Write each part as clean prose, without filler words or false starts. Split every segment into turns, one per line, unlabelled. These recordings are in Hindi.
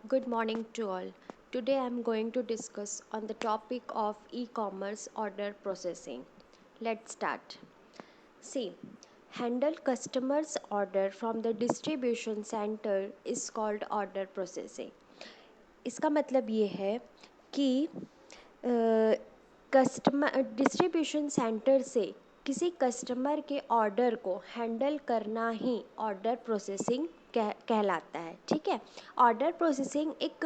Good morning to all. Today I am going to discuss on the topic of e-commerce order processing. Let's start. See, handle customers' order from the distribution center is called order processing. इसका मतलब ये है कि कस्टमर डिस्ट्रीब्यूशन सेंटर से किसी कस्टमर के ऑर्डर को हैंडल करना ही ऑर्डर प्रोसेसिंग कहलाता है। ठीक है। ऑर्डर प्रोसेसिंग एक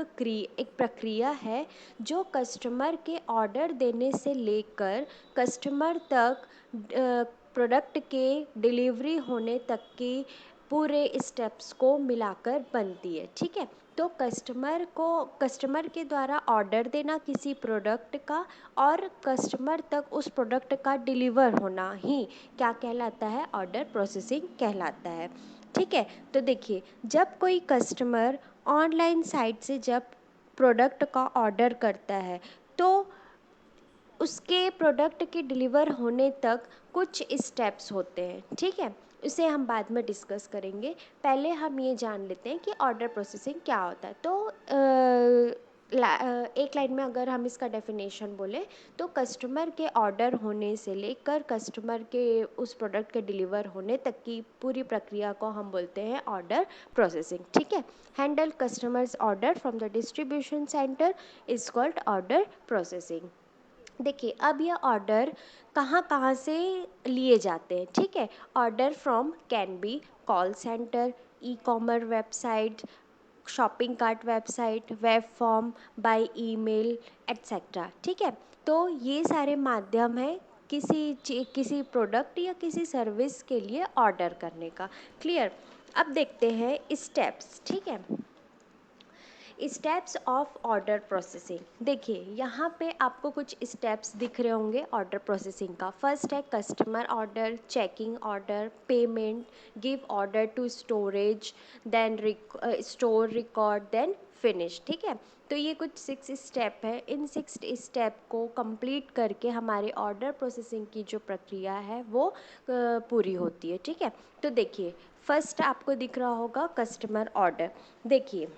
प्रक्रिया है जो कस्टमर के ऑर्डर देने से लेकर कस्टमर तक प्रोडक्ट के डिलीवरी होने तक की पूरे स्टेप्स को मिलाकर बनती है। ठीक है। तो कस्टमर के द्वारा ऑर्डर देना किसी प्रोडक्ट का और कस्टमर तक उस प्रोडक्ट का डिलीवर होना ही क्या कहलाता है, ऑर्डर प्रोसेसिंग कहलाता है। ठीक है। तो देखिए, जब कोई कस्टमर ऑनलाइन साइट से जब प्रोडक्ट का ऑर्डर करता है तो उसके प्रोडक्ट के डिलीवर होने तक कुछ स्टेप्स होते हैं। ठीक है। इसे हम बाद में डिस्कस करेंगे। पहले हम ये जान लेते हैं कि ऑर्डर प्रोसेसिंग क्या होता है। तो एक लाइन में अगर हम इसका डेफिनेशन बोलें तो कस्टमर के ऑर्डर होने से लेकर कस्टमर के उस प्रोडक्ट के डिलीवर होने तक की पूरी प्रक्रिया को हम बोलते हैं ऑर्डर प्रोसेसिंग। ठीक है। Handle customers order from the distribution centre is called order processing. देखिए, अब यह ऑर्डर कहाँ कहाँ से लिए जाते हैं। ठीक है। Order from can be call centre, e commerce website, shopping cart website, web form, by email etcetera. ठीक है। तो ये सारे माध्यम हैं किसी प्रोडक्ट या किसी सर्विस के लिए ऑर्डर करने का। क्लियर। अब देखते हैं स्टेप्स। ठीक है। Steps of order processing. देखिए, यहाँ पे आपको कुछ स्टेप्स दिख रहे होंगे ऑर्डर प्रोसेसिंग का। फर्स्ट है customer order, checking order, payment, give order to storage, then store record, then finish. ठीक है। तो ये कुछ 6 स्टेप है। इन 6 स्टेप को कंप्लीट करके हमारे ऑर्डर प्रोसेसिंग की जो प्रक्रिया है वो पूरी होती है। ठीक है। तो देखिए, फर्स्ट आपको दिख रहा होगा कस्टमर ऑर्डर। देखिए,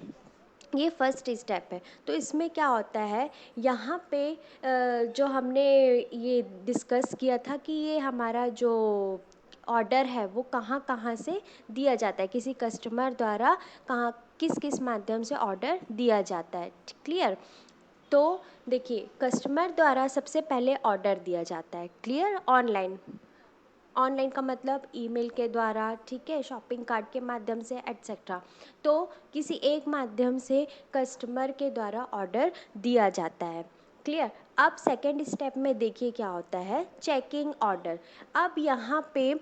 ये फर्स्ट स्टेप है। तो इसमें क्या होता है, यहाँ पे जो हमने ये डिस्कस किया था कि ये हमारा जो ऑर्डर है वो कहाँ कहाँ से दिया जाता है, किसी कस्टमर द्वारा कहाँ किस किस माध्यम से ऑर्डर दिया जाता है। क्लियर। तो देखिए, कस्टमर द्वारा सबसे पहले ऑर्डर दिया जाता है। क्लियर। ऑनलाइन। ऑनलाइन का मतलब ईमेल के द्वारा, ठीक है, शॉपिंग कार्ट के माध्यम से एट्सेट्रा। तो किसी एक माध्यम से कस्टमर के द्वारा ऑर्डर दिया जाता है। क्लियर। अब सेकेंड स्टेप में देखिए क्या होता है, चेकिंग ऑर्डर। अब यहाँ पे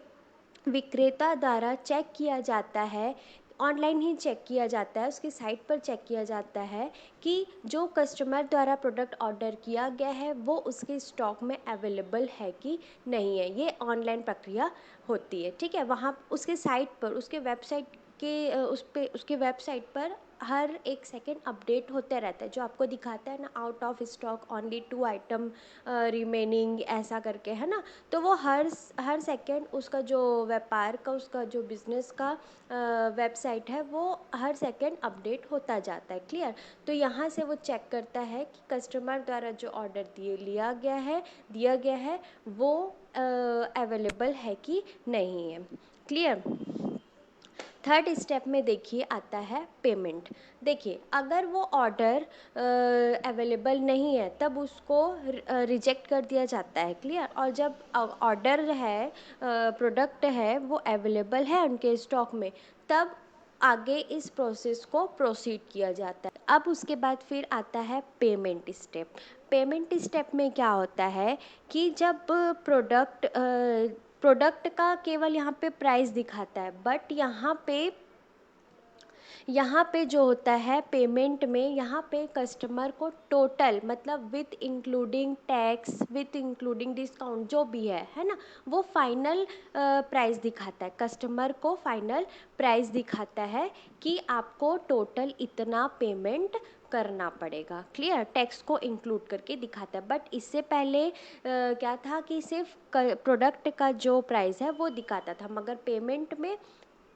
विक्रेता द्वारा चेक किया जाता है, ऑनलाइन ही चेक किया जाता है, उसकी साइट पर चेक किया जाता है कि जो कस्टमर द्वारा प्रोडक्ट ऑर्डर किया गया है वो उसके स्टॉक में अवेलेबल है कि नहीं है। ये ऑनलाइन प्रक्रिया होती है। ठीक है। वहाँ उसके साइट पर, उसके वेबसाइट के उसके वेबसाइट पर हर एक सेकेंड अपडेट होते रहता है, जो आपको दिखाता है ना, out of stock, only 2 item remaining, ऐसा करके, है ना। तो वो हर सेकेंड उसका जो व्यापार का, उसका जो बिजनेस का वेबसाइट है वो हर सेकेंड अपडेट होता जाता है। क्लियर। तो यहाँ से वो चेक करता है कि कस्टमर द्वारा जो ऑर्डर दिया गया है वो अवेलेबल है कि नहीं है। क्लियर। थर्ड स्टेप में देखिए आता है पेमेंट। देखिए, अगर वो ऑर्डर अवेलेबल नहीं है तब उसको रिजेक्ट कर दिया जाता है। क्लियर। और जब ऑर्डर है, प्रोडक्ट है, वो अवेलेबल है उनके स्टॉक में, तब आगे इस प्रोसेस को प्रोसीड किया जाता है। अब उसके बाद फिर आता है पेमेंट स्टेप। पेमेंट स्टेप में क्या होता है कि जब प्रोडक्ट का केवल यहाँ पे प्राइस दिखाता है, बट यहाँ पे जो होता है पेमेंट में, यहाँ पे कस्टमर को टोटल, मतलब with including tax, with including discount जो भी है ना, वो फाइनल प्राइस दिखाता है। कस्टमर को फाइनल प्राइस दिखाता है कि आपको टोटल इतना पेमेंट करना पड़ेगा। क्लियर। टैक्स को इंक्लूड करके दिखाता है। बट इससे पहले क्या था कि सिर्फ प्रोडक्ट का जो प्राइस है वो दिखाता था, मगर पेमेंट में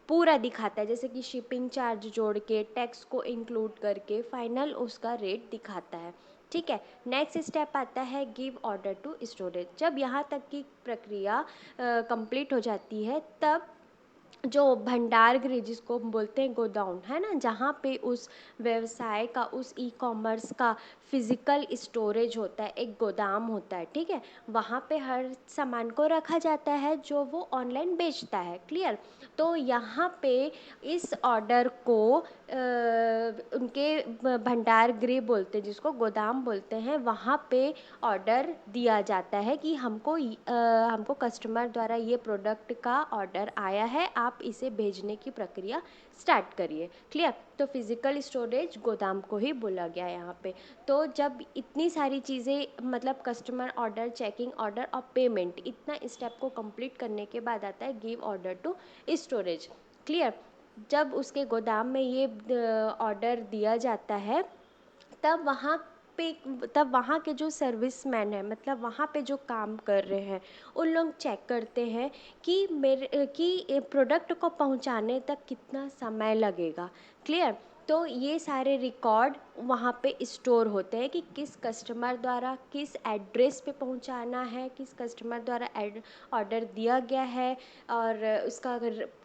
पूरा दिखाता है, जैसे कि शिपिंग चार्ज जोड़ के, टैक्स को इंक्लूड करके फाइनल उसका रेट दिखाता है। ठीक है, नेक्स्ट स्टेप आता है गिव ऑर्डर टू स्टोरेज। जब यहाँ तक की प्रक्रिया कंप्लीट हो जाती है, तब जो भंडार गृह जिसको हम बोलते हैं गोडाउन, है ना, जहाँ पे उस व्यवसाय का, उस ई कॉमर्स का फिजिकल स्टोरेज होता है, एक गोदाम होता है, ठीक है, वहाँ पे हर सामान को रखा जाता है जो वो ऑनलाइन बेचता है। क्लियर। तो यहाँ पे इस ऑर्डर को उनके भंडार गृह बोलते हैं, जिसको गोदाम बोलते हैं, वहाँ पे ऑर्डर दिया जाता है कि हमको कस्टमर द्वारा ये प्रोडक्ट का ऑर्डर आया है, आप इसे भेजने की प्रक्रिया स्टार्ट करिए। क्लियर। तो फिजिकल स्टोरेज गोदाम को ही बोला गया यहाँ पे। तो जब इतनी सारी चीज़ें, मतलब कस्टमर ऑर्डर, चेकिंग ऑर्डर और पेमेंट, इतना स्टेप को कंप्लीट करने के बाद आता है give order to storage. Clear. जब उसके गोदाम में ये ऑर्डर दिया जाता है, तब वहाँ पे तब वहाँ के जो सर्विसमैन हैं, मतलब वहाँ पे जो काम कर रहे हैं, उन लोग चेक करते हैं कि प्रोडक्ट को पहुँचाने तक कितना समय लगेगा। क्लियर। तो ये सारे रिकॉर्ड वहाँ पे स्टोर होते हैं कि किस कस्टमर द्वारा किस एड्रेस पे पहुँचाना है, किस कस्टमर द्वारा ऑर्डर दिया गया है, और उसका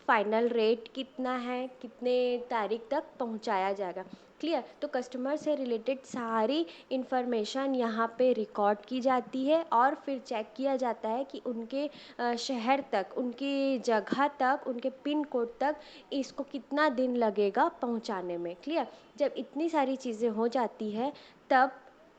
फाइनल रेट कितना है, कितने तारीख तक पहुँचाया जाएगा। क्लियर। तो कस्टमर से रिलेटेड सारी इन्फॉर्मेशन यहाँ पे रिकॉर्ड की जाती है, और फिर चेक किया जाता है कि उनके शहर तक, उनकी जगह तक, उनके पिन कोड तक इसको कितना दिन लगेगा पहुँचाने में। क्लियर। जब इतनी सारी चीज़ें हो जाती है, तब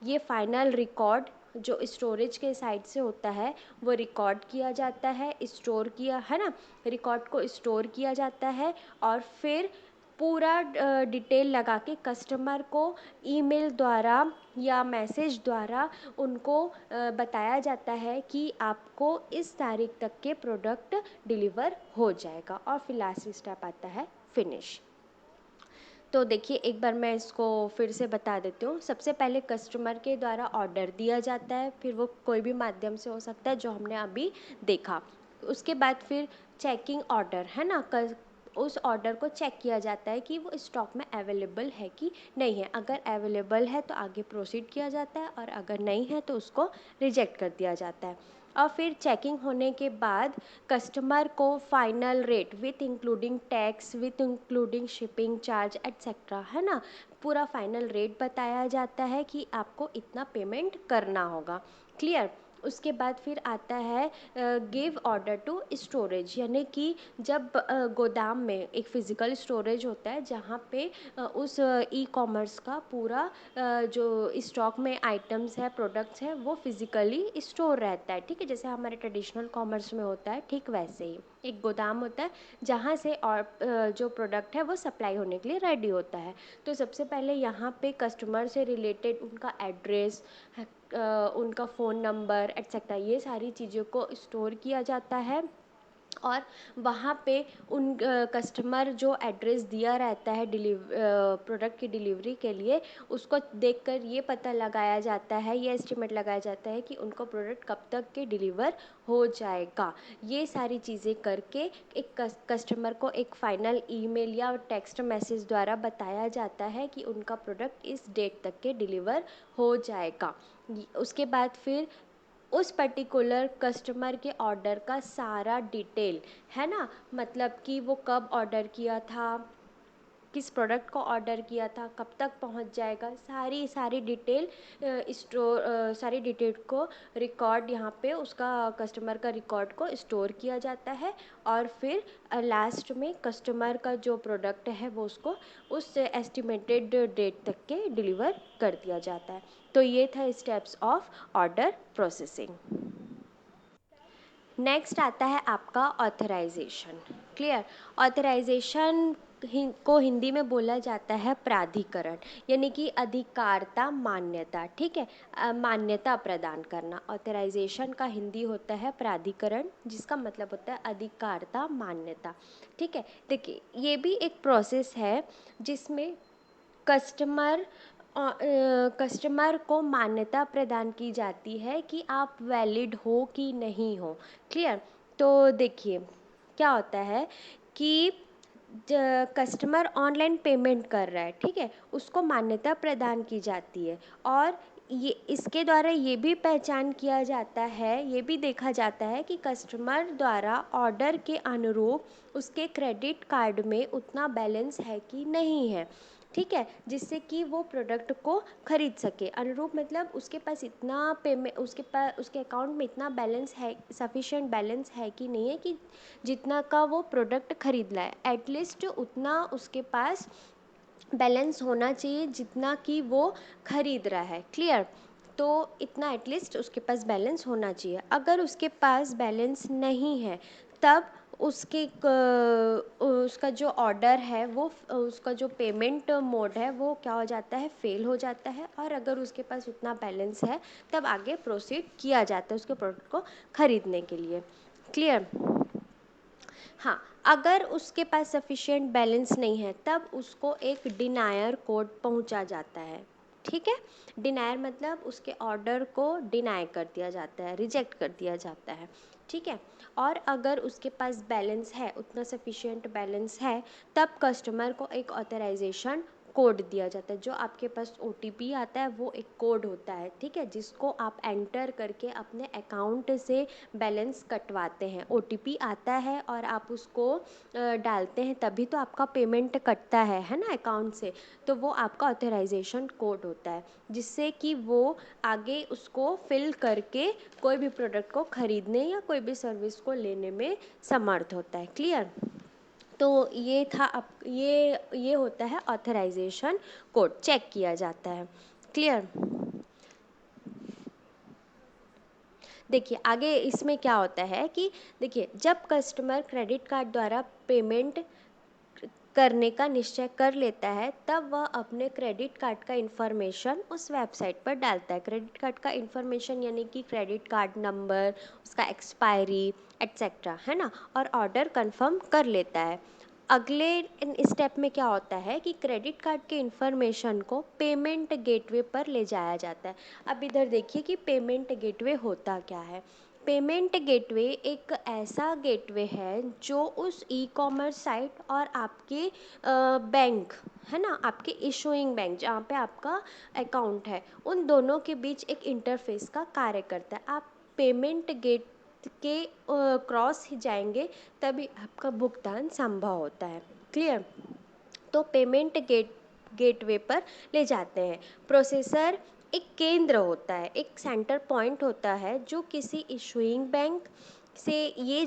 ये फाइनल रिकॉर्ड जो स्टोरेज के साइड से होता है, वो रिकॉर्ड किया जाता है, स्टोर किया है ना, रिकॉर्ड को स्टोर किया जाता है, और फिर पूरा डिटेल लगा के कस्टमर को ईमेल द्वारा या मैसेज द्वारा उनको बताया जाता है कि आपको इस तारीख तक के प्रोडक्ट डिलीवर हो जाएगा। और फिर लास्ट स्टेप आता है फिनिश। तो देखिए, एक बार मैं इसको फिर से बता देती हूँ। सबसे पहले कस्टमर के द्वारा ऑर्डर दिया जाता है, फिर वो कोई भी माध्यम से हो सकता है जो हमने अभी देखा। उसके बाद फिर चेकिंग ऑर्डर, है ना, उस ऑर्डर को चेक किया जाता है कि वो स्टॉक में अवेलेबल है कि नहीं है। अगर अवेलेबल है तो आगे प्रोसीड किया जाता है, और अगर नहीं है तो उसको रिजेक्ट कर दिया जाता है। और फिर चेकिंग होने के बाद कस्टमर को final rate with including tax, with including shipping charge etcetera, है ना, पूरा फाइनल रेट बताया जाता है कि आपको इतना पेमेंट करना होगा। क्लियर। उसके बाद फिर आता है गिव ऑर्डर टू स्टोरेज, यानी कि जब गोदाम में एक फ़िज़िकल स्टोरेज होता है, जहाँ पे उस ई कॉमर्स का पूरा जो स्टॉक में आइटम्स है, प्रोडक्ट्स हैं, वो फिज़िकली स्टोर रहता है। ठीक है, जैसे हमारे ट्रेडिशनल कॉमर्स में होता है, ठीक वैसे ही एक गोदाम होता है जहाँ से और जो प्रोडक्ट है वो सप्लाई होने के लिए रेडी होता है। तो सबसे पहले यहाँ पे कस्टमर से रिलेटेड उनका एड्रेस, उनका फ़ोन नंबर एट्सेट्रा, ये सारी चीज़ों को स्टोर किया जाता है, और वहाँ पे उन कस्टमर जो एड्रेस दिया रहता है प्रोडक्ट की डिलीवरी के लिए, उसको देखकर ये पता लगाया जाता है, ये एस्टिमेट लगाया जाता है कि उनको प्रोडक्ट कब तक के डिलीवर हो जाएगा। ये सारी चीज़ें करके एक कस्टमर को एक फाइनल ईमेल या टेक्स्ट मैसेज द्वारा बताया जाता है कि उनका प्रोडक्ट इस डेट तक के डिलीवर हो जाएगा। उसके बाद फिर उस पर्टिकुलर कस्टमर के ऑर्डर का सारा डिटेल, है ना, मतलब कि वो कब ऑर्डर किया था, किस प्रोडक्ट को ऑर्डर किया था, कब तक पहुंच जाएगा, सारी डिटेल सारी डिटेल को रिकॉर्ड, यहाँ पे उसका कस्टमर का रिकॉर्ड को स्टोर किया जाता है, और फिर लास्ट में कस्टमर का जो प्रोडक्ट है वो उसको उस एस्टिमेटेड डेट तक के डिलीवर कर दिया जाता है। तो ये था steps of order processing. Next आता है आपका ऑथराइजेशन। क्लियर। ऑथराइजेशन को हिंदी में बोला जाता है प्राधिकरण, यानी कि अधिकारता, मान्यता। ठीक है, मान्यता प्रदान करना। ऑथराइजेशन का हिंदी होता है प्राधिकरण, जिसका मतलब होता है अधिकारता, मान्यता। ठीक है, देखिए, ये भी एक प्रोसेस है जिसमें कस्टमर कस्टमर को मान्यता प्रदान की जाती है कि आप वैलिड हो कि नहीं हो। क्लियर। तो देखिए, क्या होता है कि कस्टमर ऑनलाइन पेमेंट कर रहा है, ठीक है, उसको मान्यता प्रदान की जाती है। और ये इसके द्वारा ये भी पहचान किया जाता है, ये भी देखा जाता है कि कस्टमर द्वारा ऑर्डर के अनुरूप उसके क्रेडिट कार्ड में उतना बैलेंस है कि नहीं है, ठीक है, जिससे कि वो प्रोडक्ट को खरीद सके। अनुरूप मतलब उसके पास इतना पेमेंट, उसके अकाउंट में इतना बैलेंस है, सफिशिएंट बैलेंस है कि नहीं है कि जितना का वो प्रोडक्ट खरीद लाए, एटलीस्ट उतना उसके पास बैलेंस होना चाहिए जितना कि वो खरीद रहा है। क्लियर? तो इतना एटलीस्ट उसके पास बैलेंस होना चाहिए। अगर उसके पास बैलेंस नहीं है तब उसका जो ऑर्डर है वो उसका जो पेमेंट मोड है वो क्या हो जाता है, फेल हो जाता है। और अगर उसके पास उतना बैलेंस है तब आगे प्रोसीड किया जाता है उसके प्रोडक्ट को खरीदने के लिए। क्लियर? हाँ, अगर उसके पास सफिशिएंट बैलेंस नहीं है तब उसको एक डिनायर कोड पहुंचा जाता है, ठीक है। डिनायर मतलब उसके ऑर्डर को डिनाई कर दिया जाता है, रिजेक्ट कर दिया जाता है, ठीक है। और अगर उसके पास बैलेंस है, उतना सफिशिएंट बैलेंस है, तब कस्टमर को एक ऑथराइजेशन कोड दिया जाता है। जो आपके पास OTP आता है वो एक कोड होता है, ठीक है, जिसको आप एंटर करके अपने अकाउंट से बैलेंस कटवाते हैं। OTP आता है और आप उसको डालते हैं तभी तो आपका पेमेंट कटता है ना अकाउंट से। तो वो आपका ऑथराइजेशन कोड होता है, जिससे कि वो आगे उसको फिल करके कोई भी प्रोडक्ट को खरीदने या कोई भी सर्विस को लेने में समर्थ होता है। क्लियर? तो ये था ये होता है ऑथराइजेशन कोड, चेक किया जाता है। क्लियर? देखिए आगे इसमें क्या होता है कि देखिए, जब कस्टमर क्रेडिट कार्ड द्वारा पेमेंट करने का निश्चय कर लेता है तब वह अपने क्रेडिट कार्ड का इन्फॉर्मेशन उस वेबसाइट पर डालता है। क्रेडिट कार्ड का इन्फॉर्मेशन यानी कि क्रेडिट कार्ड नंबर, उसका एक्सपायरी एट्सेट्रा, है ना, और ऑर्डर कंफर्म कर लेता है। अगले स्टेप में क्या होता है कि क्रेडिट कार्ड के इन्फॉर्मेशन को पेमेंट गेटवे पर ले जाया जाता है। अब इधर देखिए कि पेमेंट गेटवे होता क्या है। पेमेंट गेटवे एक ऐसा गेटवे है जो उस ई-कॉमर्स साइट और आपके बैंक, है ना, आपके इशूइंग बैंक जहाँ पे आपका अकाउंट है, उन दोनों के बीच एक इंटरफेस का कार्य करता है। आप पेमेंट गेट के क्रॉस ही जाएंगे तभी आपका भुगतान संभव होता है। क्लियर? तो पेमेंट गेटवे पर ले जाते हैं। प्रोसेसर एक केंद्र होता है, एक सेंटर पॉइंट होता है जो किसी इशूइंग बैंक से ये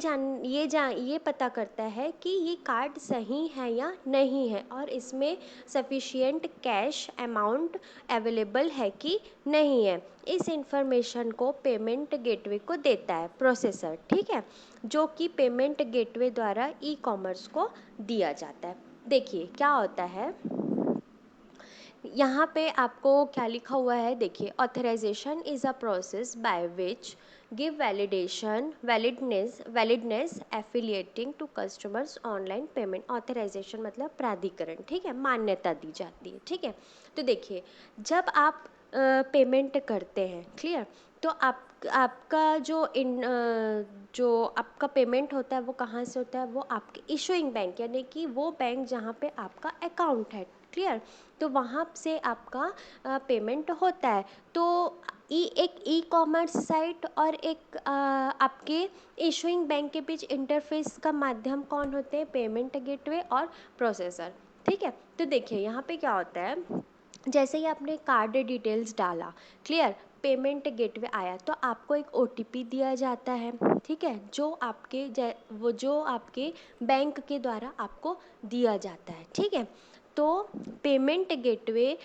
पता करता है कि ये कार्ड सही है या नहीं है और इसमें सफिशिएंट कैश अमाउंट अवेलेबल है कि नहीं है। इस इंफॉर्मेशन को पेमेंट गेटवे को देता है प्रोसेसर, ठीक है, जो कि पेमेंट गेटवे द्वारा ई-कॉमर्स को दिया जाता है। देखिए क्या होता है, यहाँ पे आपको क्या लिखा हुआ है, देखिए, authorization is a process by which give validness affiliating to customers online payment. Authorization मतलब प्राधिकरण, ठीक है, मान्यता दी जाती है, ठीक है। तो देखिए, जब आप पेमेंट करते हैं, क्लियर, तो आपका जो आपका पेमेंट होता है वो कहाँ से होता है, वो आपके इशूइंग बैंक यानी कि वो बैंक जहाँ पे आपका अकाउंट है। क्लियर? तो वहाँ से आपका पेमेंट होता है। तो एक ई-कॉमर्स साइट और एक आपके इशूइंग बैंक के बीच इंटरफेस का माध्यम कौन होते हैं, पेमेंट गेटवे और प्रोसेसर, ठीक है। तो देखिए यहाँ पे क्या होता है, जैसे ही आपने कार्ड डिटेल्स डाला, क्लियर, पेमेंट गेटवे आया तो आपको एक OTP दिया जाता है, ठीक है, जो आपके बैंक के द्वारा आपको दिया जाता है, ठीक है। तो पेमेंट गेटवे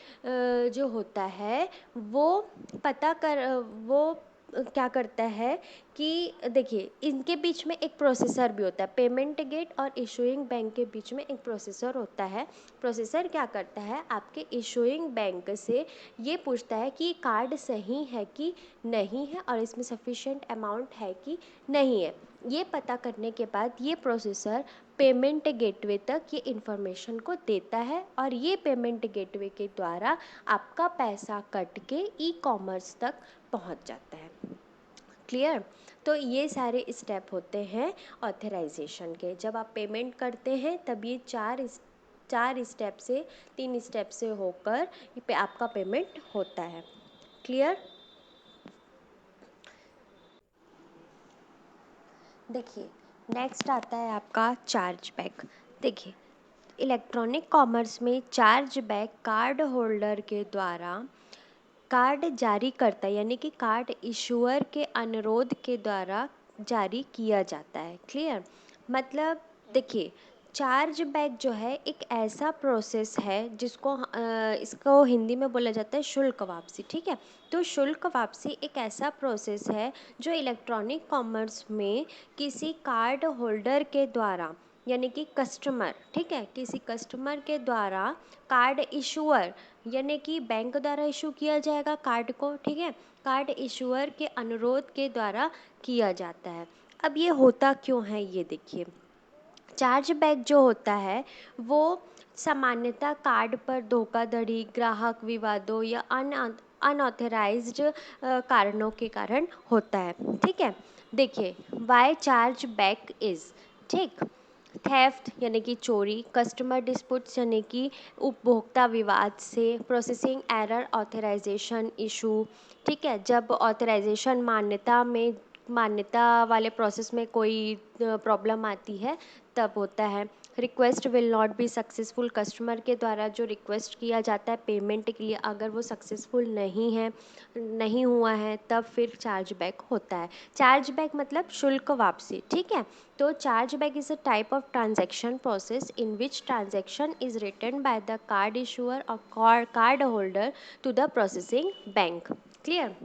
जो होता है वो पता कर वो क्या करता है कि देखिए, इनके बीच में एक प्रोसेसर भी होता है। पेमेंट गेट और इशूइंग बैंक के बीच में एक प्रोसेसर होता है। प्रोसेसर क्या करता है, आपके इशूइंग बैंक से ये पूछता है कि कार्ड सही है कि नहीं है और इसमें सफिशिएंट अमाउंट है कि नहीं है। ये पता करने के बाद ये प्रोसेसर पेमेंट गेटवे तक ये इन्फॉर्मेशन को देता है और ये पेमेंट गेटवे के द्वारा आपका पैसा कट के ई-कॉमर्स तक पहुंच जाता है। क्लियर। तो ये सारे स्टेप होते हैं ऑथराइजेशन के। जब आप पेमेंट करते हैं तब ये चार स्टेप से 3 स्टेप से होकर पे आपका पेमेंट होता है। क्लियर। देखिए नेक्स्ट आता है आपका चार्ज बैक। देखिए इलेक्ट्रॉनिक कॉमर्स में चार्ज बैक कार्ड होल्डर के द्वारा कार्ड जारी करता है, यानी कि कार्ड इशूअर के अनुरोध के द्वारा जारी किया जाता है। क्लियर। मतलब देखिए चार्ज बैक जो है एक ऐसा प्रोसेस है जिसको इसको हिंदी में बोला जाता है शुल्क वापसी। ठीक है। तो शुल्क वापसी एक ऐसा प्रोसेस है जो इलेक्ट्रॉनिक कॉमर्स में किसी कार्ड होल्डर के द्वारा, यानी कि कस्टमर, ठीक है, किसी कस्टमर के द्वारा कार्ड इशूअर, यानी कि बैंक द्वारा इशू किया जाएगा कार्ड को, ठीक है, कार्ड इशूअर के अनुरोध के द्वारा किया जाता है। अब ये होता क्यों है ये देखिए। चार्ज बैक जो होता है वो सामान्यतः कार्ड पर धोखाधड़ी, ग्राहक विवादों या अनऑथराइज्ड कारणों के कारण होता है। ठीक है। देखिए वाई चार्ज बैक इज, ठीक, थेफ्ट यानी कि चोरी, कस्टमर डिस्प्यूट्स यानी कि उपभोक्ता विवाद से, प्रोसेसिंग एरर, ऑथराइजेशन इशू, ठीक है, जब ऑथराइजेशन मान्यता वाले प्रोसेस में कोई प्रॉब्लम आती है तब होता है। Request will not be successful, customer के द्वारा जो रिक्वेस्ट किया जाता है पेमेंट के लिए अगर वो सक्सेसफुल नहीं हुआ है तब फिर चार्ज बैक होता है। चार्ज बैक मतलब शुल्क वापसी। ठीक है। तो charge back is a type of transaction process in which transaction is return by the card issuer और card holder to the processing bank. Clear.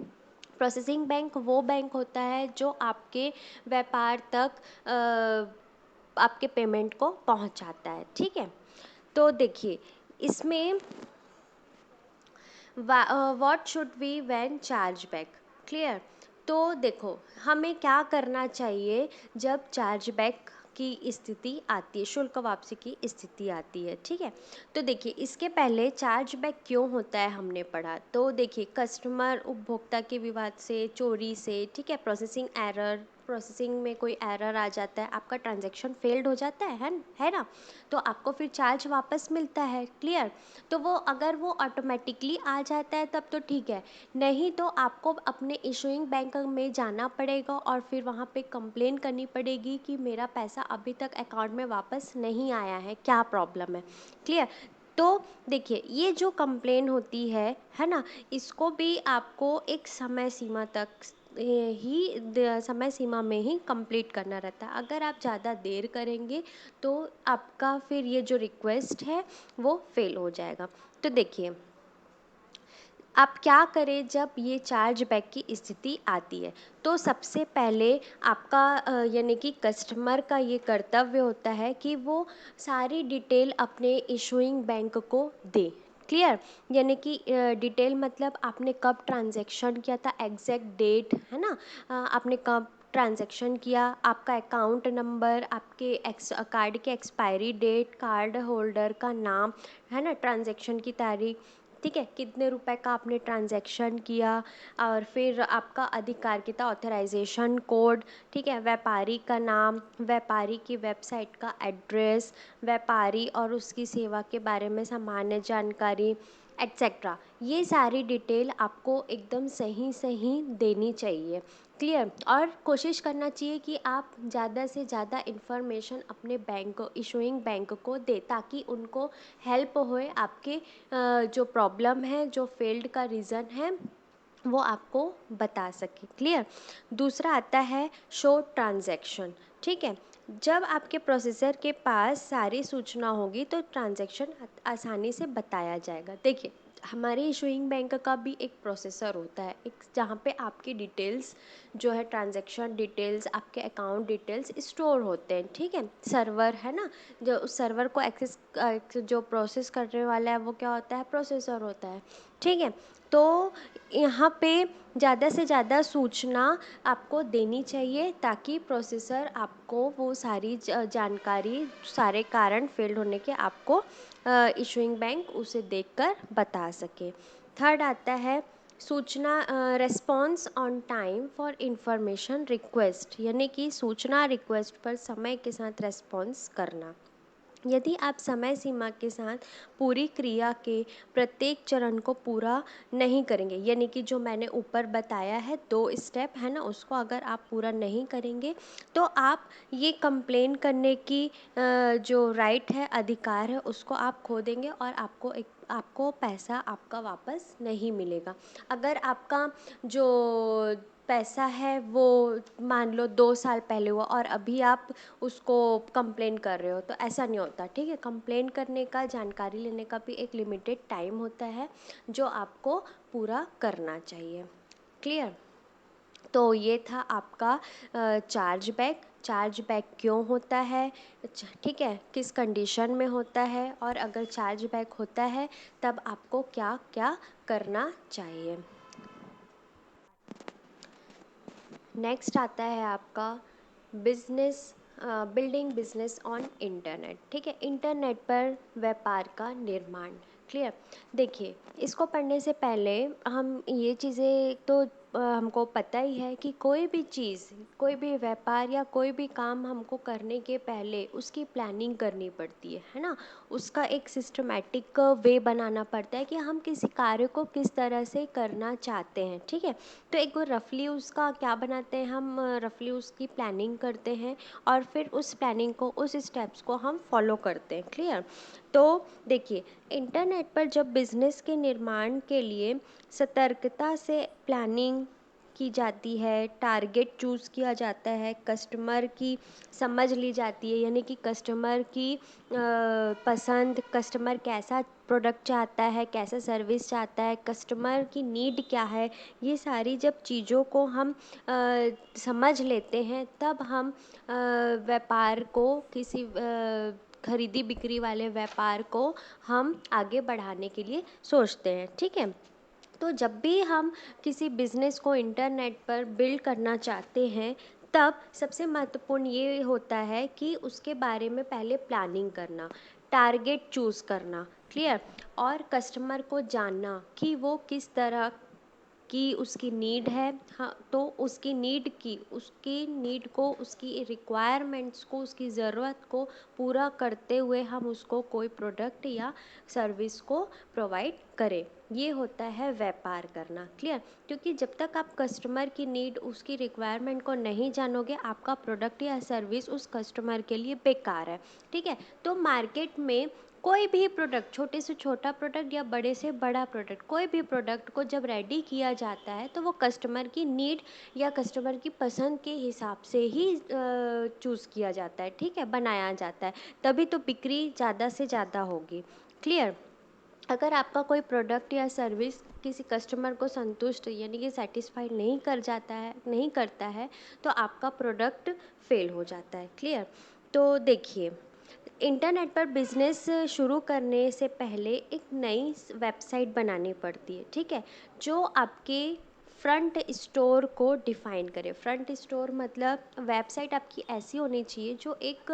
Processing bank वो बैंक होता है जो आपके व्यापार तक आपके पेमेंट को पहुंचाता है। ठीक है। तो देखिए इसमें what should we when charge back. Clear. तो देखो हमें क्या करना चाहिए जब चार्ज बैक की स्थिति आती है, शुल्क वापसी की स्थिति आती है। ठीक है। तो देखिए इसके पहले चार्ज बैक क्यों होता है हमने पढ़ा। तो देखिए कस्टमर उपभोक्ता के विवाद से, चोरी से, ठीक है, प्रोसेसिंग में कोई एरर आ जाता है, आपका ट्रांजैक्शन फेल्ड हो जाता है ना, तो आपको फिर चार्ज वापस मिलता है। क्लियर। तो वो अगर वो ऑटोमेटिकली आ जाता है तब तो ठीक है, नहीं तो आपको अपने इशूइंग बैंक में जाना पड़ेगा और फिर वहाँ पे कंप्लेन करनी पड़ेगी कि मेरा पैसा अभी तक अकाउंट में वापस नहीं आया है, क्या प्रॉब्लम है। क्लियर। तो देखिए ये जो कंप्लेन होती है ना, इसको भी आपको एक समय सीमा तक समय सीमा में ही कंप्लीट करना रहता है। अगर आप ज़्यादा देर करेंगे तो आपका फिर ये जो रिक्वेस्ट है वो फेल हो जाएगा। तो देखिए आप क्या करें जब ये चार्ज बैक की स्थिति आती है। तो सबसे पहले आपका यानी कि कस्टमर का ये कर्तव्य होता है कि वो सारी डिटेल अपने इशूइंग बैंक को दे। क्लियर। यानी कि डिटेल मतलब आपने कब ट्रांजैक्शन किया था, एग्जैक्ट डेट, है ना, आपने कब ट्रांजैक्शन किया, आपका अकाउंट नंबर, आपके कार्ड की एक्सपायरी डेट, कार्ड होल्डर का नाम, है ना, ट्रांजैक्शन की तारीख, ठीक है, कितने रुपए का आपने ट्रांजैक्शन किया, और फिर आपका अधिकारिता ऑथराइजेशन कोड, ठीक है, व्यापारी का नाम, व्यापारी की वेबसाइट का एड्रेस, व्यापारी और उसकी सेवा के बारे में सामान्य जानकारी एट्सेट्रा। ये सारी डिटेल आपको एकदम सही सही देनी चाहिए। क्लियर। और कोशिश करना चाहिए कि आप ज़्यादा से ज़्यादा इन्फॉर्मेशन अपने बैंक को, इशूइंग बैंक को दे, ताकि उनको हेल्प होए, आपके जो प्रॉब्लम है, जो फेल्ड का रीज़न है वो आपको बता सके। क्लियर। दूसरा आता है शो ट्रांजैक्शन। ठीक है। जब आपके प्रोसेसर के पास सारी सूचना होगी तो ट्रांजैक्शन आसानी से बताया जाएगा। देखिए हमारे इशूइंग बैंक का भी एक प्रोसेसर होता है, एक जहाँ पे आपकी डिटेल्स जो है, ट्रांजैक्शन डिटेल्स, आपके अकाउंट डिटेल्स स्टोर होते हैं। ठीक है। सर्वर है ना, जो उस सर्वर को एक्सेस जो प्रोसेस करने वाला है वो क्या होता है, प्रोसेसर होता है। ठीक है। तो यहाँ पे ज़्यादा से ज़्यादा सूचना आपको देनी चाहिए ताकि प्रोसेसर आपको वो सारी जानकारी, सारे कारण फेल्ड होने के आपको इशूइंग बैंक उसे देखकर बता सके। थर्ड आता है सूचना response on time for information request, यानी कि सूचना रिक्वेस्ट पर समय के साथ रेस्पॉन्स करना। यदि आप समय सीमा के साथ पूरी क्रिया के प्रत्येक चरण को पूरा नहीं करेंगे, यानी कि जो मैंने ऊपर बताया है 2 स्टेप है ना, उसको अगर आप पूरा नहीं करेंगे तो आप ये कंप्लेन करने की जो राइट है, अधिकार है, उसको आप खो देंगे और आपको पैसा आपका वापस नहीं मिलेगा। अगर आपका जो पैसा है वो मान लो 2 साल पहले हुआ और अभी आप उसको कंप्लेन कर रहे हो, तो ऐसा नहीं होता, ठीक है। कंप्लेन करने का, जानकारी लेने का भी एक लिमिटेड टाइम होता है जो आपको पूरा करना चाहिए। क्लियर? तो ये था आपका चार्ज बैक क्यों होता है, ठीक है, किस कंडीशन में होता है, और अगर चार्ज बैक होता है तब आपको क्या क्या करना चाहिए। नेक्स्ट आता है आपका business building business on internet, ठीक है, इंटरनेट पर व्यापार का निर्माण। क्लियर? देखिए, इसको पढ़ने से पहले हम ये चीज़ें तो हमको पता ही है कि कोई भी चीज़, कोई भी व्यापार या कोई भी काम हमको करने के पहले उसकी प्लानिंग करनी पड़ती है ना। उसका एक सिस्टमेटिक वे बनाना पड़ता है कि हम किसी कार्य को किस तरह से करना चाहते हैं, ठीक है। तो एक वो रफली उसका क्या बनाते हैं, हम रफली उसकी प्लानिंग करते हैं और फिर उस प्लानिंग को, उस स्टेप्स को हम फॉलो करते हैं। क्लियर? तो देखिए, इंटरनेट पर जब बिजनेस के निर्माण के लिए सतर्कता से प्लानिंग की जाती है, टारगेट चूज़ किया जाता है, कस्टमर की समझ ली जाती है, यानी कि कस्टमर की पसंद, कस्टमर कैसा प्रोडक्ट चाहता है, कैसा सर्विस चाहता है, कस्टमर की नीड क्या है, ये सारी जब चीज़ों को हम समझ लेते हैं तब हम व्यापार को, किसी खरीदी बिक्री वाले व्यापार को हम आगे बढ़ाने के लिए सोचते हैं, ठीक है। तो जब भी हम किसी बिजनेस को इंटरनेट पर बिल्ड करना चाहते हैं तब सबसे महत्वपूर्ण ये होता है कि उसके बारे में पहले प्लानिंग करना, टारगेट चूज़ करना। क्लियर? और कस्टमर को जानना कि वो किस तरह की उसकी नीड है। हाँ, तो उसकी नीड को, उसकी रिक्वायरमेंट्स को, उसकी ज़रूरत को पूरा करते हुए हम उसको कोई प्रोडक्ट या सर्विस को प्रोवाइड करें। ये होता है व्यापार करना। क्लियर? क्योंकि जब तक आप कस्टमर की नीड, उसकी रिक्वायरमेंट को नहीं जानोगे, आपका प्रोडक्ट या सर्विस उस कस्टमर के लिए बेकार है, ठीक है। तो मार्केट में कोई भी प्रोडक्ट, छोटे से छोटा प्रोडक्ट या बड़े से बड़ा प्रोडक्ट, कोई भी प्रोडक्ट को जब रेडी किया जाता है तो वो कस्टमर की नीड या कस्टमर की पसंद के हिसाब से ही चूज़ किया जाता है, ठीक है, बनाया जाता है। तभी तो बिक्री ज़्यादा से ज़्यादा होगी। क्लियर? अगर आपका कोई प्रोडक्ट या सर्विस किसी कस्टमर को संतुष्ट, यानी कि सेटिस्फाइड नहीं करता है तो आपका प्रोडक्ट फेल हो जाता है। क्लियर? तो देखिए, इंटरनेट पर बिजनेस शुरू करने से पहले एक नई वेबसाइट बनानी पड़ती है, ठीक है, जो आपके फ्रंट स्टोर को डिफाइन करे। फ्रंट स्टोर मतलब वेबसाइट आपकी ऐसी होनी चाहिए जो एक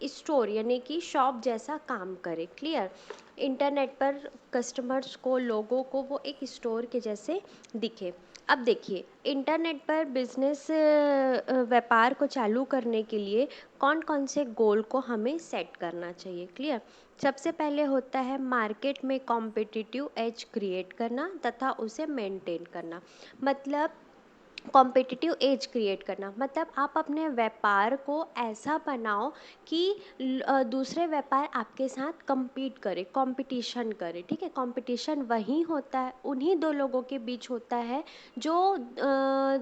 स्टोर, यानी कि शॉप जैसा काम करे। क्लियर? इंटरनेट पर कस्टमर्स को, लोगों को वो एक स्टोर के जैसे दिखे। अब देखिए, इंटरनेट पर बिजनेस व्यापार को चालू करने के लिए कौन कौन से गोल को हमें सेट करना चाहिए। क्लियर? सबसे पहले होता है मार्केट में कॉम्पिटिटिव एज क्रिएट करना तथा उसे मेंटेन करना। मतलब कॉम्पिटिटिव एज क्रिएट करना मतलब आप अपने व्यापार को ऐसा बनाओ कि दूसरे व्यापार आपके साथ compete करे, कंपटीशन करे, ठीक है। कंपटीशन वही होता है, उन्हीं दो लोगों के बीच होता है जो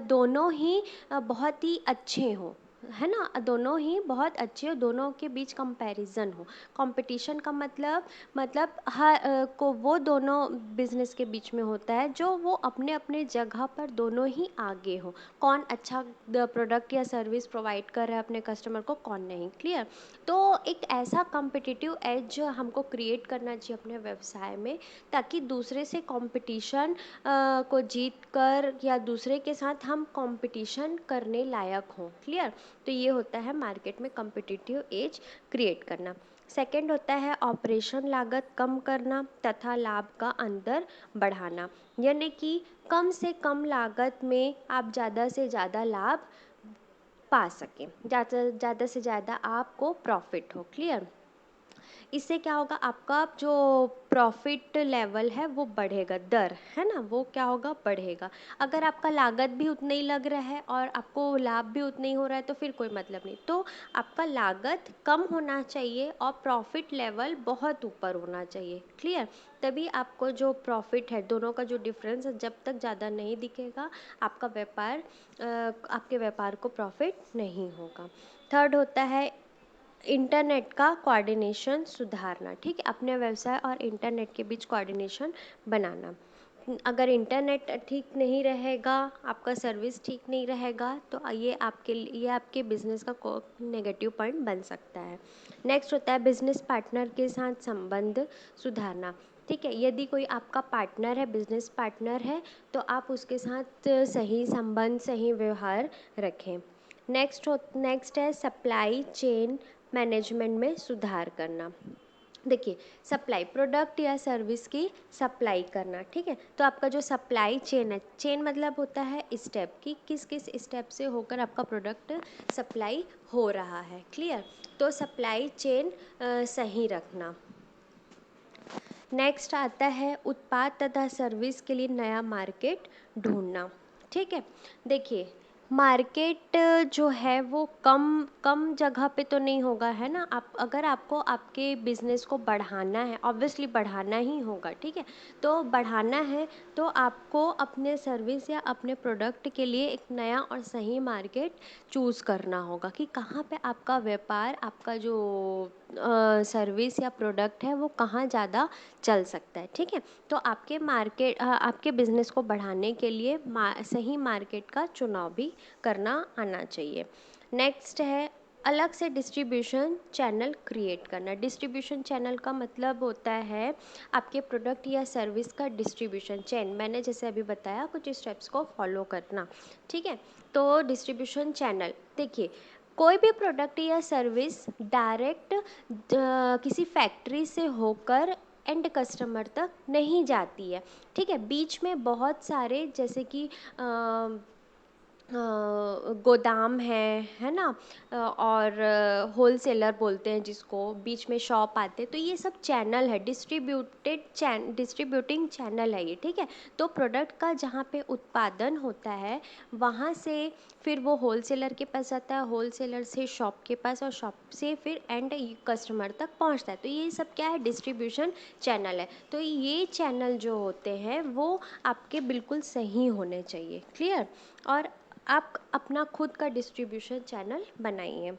दोनों ही बहुत ही अच्छे हों, है ना, दोनों ही बहुत अच्छे हो, दोनों के बीच कंपैरिजन हो। कंपटीशन का मतलब हर को वो दोनों बिजनेस के बीच में होता है जो वो अपने अपने जगह पर दोनों ही आगे हो। कौन अच्छा प्रोडक्ट या सर्विस प्रोवाइड कर रहा है अपने कस्टमर को, कौन नहीं। क्लियर? तो एक ऐसा कॉम्पिटिटिव एज हमको क्रिएट करना चाहिए अपने व्यवसाय में, ताकि दूसरे से कंपटीशन को जीत कर या दूसरे के साथ हम कंपटीशन करने लायक हों। क्लियर? तो ये होता है मार्केट में कॉम्पिटिटिव एज क्रिएट करना। सेकंड होता है ऑपरेशन लागत कम करना तथा लाभ का अंतर बढ़ाना, यानी कि कम से कम लागत में आप ज़्यादा से ज़्यादा लाभ पा सकें, ज़्यादा से ज़्यादा आपको प्रॉफिट हो। क्लियर? इससे क्या होगा, आपका जो प्रॉफिट लेवल है वो बढ़ेगा, दर है ना, वो क्या होगा, बढ़ेगा। अगर आपका लागत भी उतना ही लग रहा है और आपको लाभ भी उतना ही हो रहा है तो फिर कोई मतलब नहीं। तो आपका लागत कम होना चाहिए और प्रॉफिट लेवल बहुत ऊपर होना चाहिए। क्लियर? तभी आपको जो प्रॉफिट है, दोनों का जो डिफरेंस है, जब तक ज़्यादा नहीं दिखेगा आपका व्यापार आपके व्यापार को प्रॉफिट नहीं होगा। थर्ड होता है इंटरनेट का कोऑर्डिनेशन सुधारना। ठीक है, अपने व्यवसाय और इंटरनेट के बीच कोऑर्डिनेशन बनाना। अगर इंटरनेट ठीक नहीं रहेगा, आपका सर्विस ठीक नहीं रहेगा, तो ये आपके बिजनेस का नेगेटिव पॉइंट बन सकता है। नेक्स्ट होता है बिजनेस पार्टनर के साथ संबंध सुधारना। ठीक है, यदि कोई आपका पार्टनर है, बिजनेस पार्टनर है, तो आप उसके साथ सही संबंध, सही व्यवहार रखें। नेक्स्ट है सप्लाई चेन मैनेजमेंट में सुधार करना। देखिए, सप्लाई प्रोडक्ट या सर्विस की सप्लाई करना। ठीक है, तो आपका जो सप्लाई चेन है, चेन मतलब होता है स्टेप, कि किस किस स्टेप से होकर आपका प्रोडक्ट सप्लाई हो रहा है। क्लियर? तो सप्लाई चेन सही रखना। नेक्स्ट आता है उत्पाद तथा सर्विस के लिए नया मार्केट ढूंढना। ठीक है, देखिए मार्केट जो है वो कम कम जगह पे तो नहीं होगा, है ना। आप अगर आपको आपके बिजनेस को बढ़ाना है, ऑब्वियसली बढ़ाना ही होगा। ठीक है, तो बढ़ाना है तो आपको अपने सर्विस या अपने प्रोडक्ट के लिए एक नया और सही मार्केट चूज़ करना होगा, कि कहाँ पे आपका व्यापार, आपका जो सर्विस या प्रोडक्ट है वो कहाँ ज़्यादा चल सकता है। ठीक है, तो आपके बिजनेस को बढ़ाने के लिए सही मार्केट का चुनाव भी करना आना चाहिए। नेक्स्ट है अलग से डिस्ट्रीब्यूशन चैनल क्रिएट करना। डिस्ट्रीब्यूशन चैनल का मतलब होता है आपके प्रोडक्ट या सर्विस का डिस्ट्रीब्यूशन चैन। मैंने जैसे अभी बताया, कुछ स्टेप्स को फॉलो करना। ठीक है, तो डिस्ट्रीब्यूशन चैनल, देखिए कोई भी प्रोडक्ट या सर्विस डायरेक्ट किसी फैक्ट्री से होकर एंड कस्टमर तक नहीं जाती है। ठीक है, बीच में बहुत सारे, जैसे कि गोदाम है ना, और होलसेलर बोलते हैं जिसको, बीच में शॉप आते हैं, तो ये सब चैनल है, डिस्ट्रीब्यूटिंग चैनल है ये। ठीक है, तो प्रोडक्ट का जहाँ पे उत्पादन होता है वहाँ से फिर वो होलसेलर के पास आता है, होलसेलर से शॉप के पास, और शॉप से फिर एंड कस्टमर तक पहुँचता है। तो ये सब क्या है, डिस्ट्रीब्यूशन चैनल है। तो ये चैनल जो होते हैं वो आपके बिल्कुल सही होने चाहिए। क्लियर? और आप अपना खुद का डिस्ट्रीब्यूशन चैनल बनाइए।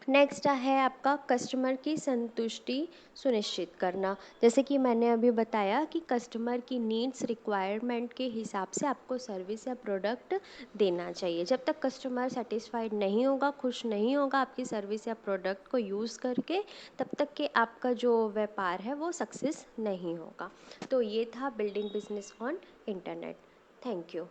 नेक्स्ट है आपका कस्टमर की संतुष्टि सुनिश्चित करना। जैसे कि मैंने अभी बताया कि कस्टमर की नीड्स रिक्वायरमेंट के हिसाब से आपको सर्विस या प्रोडक्ट देना चाहिए। जब तक कस्टमर सेटिस्फाइड नहीं होगा, खुश नहीं होगा आपकी सर्विस या प्रोडक्ट को यूज़ करके, तब तक के आपका जो व्यापार है वो सक्सेस नहीं होगा। तो ये था building business on internet. Thank you.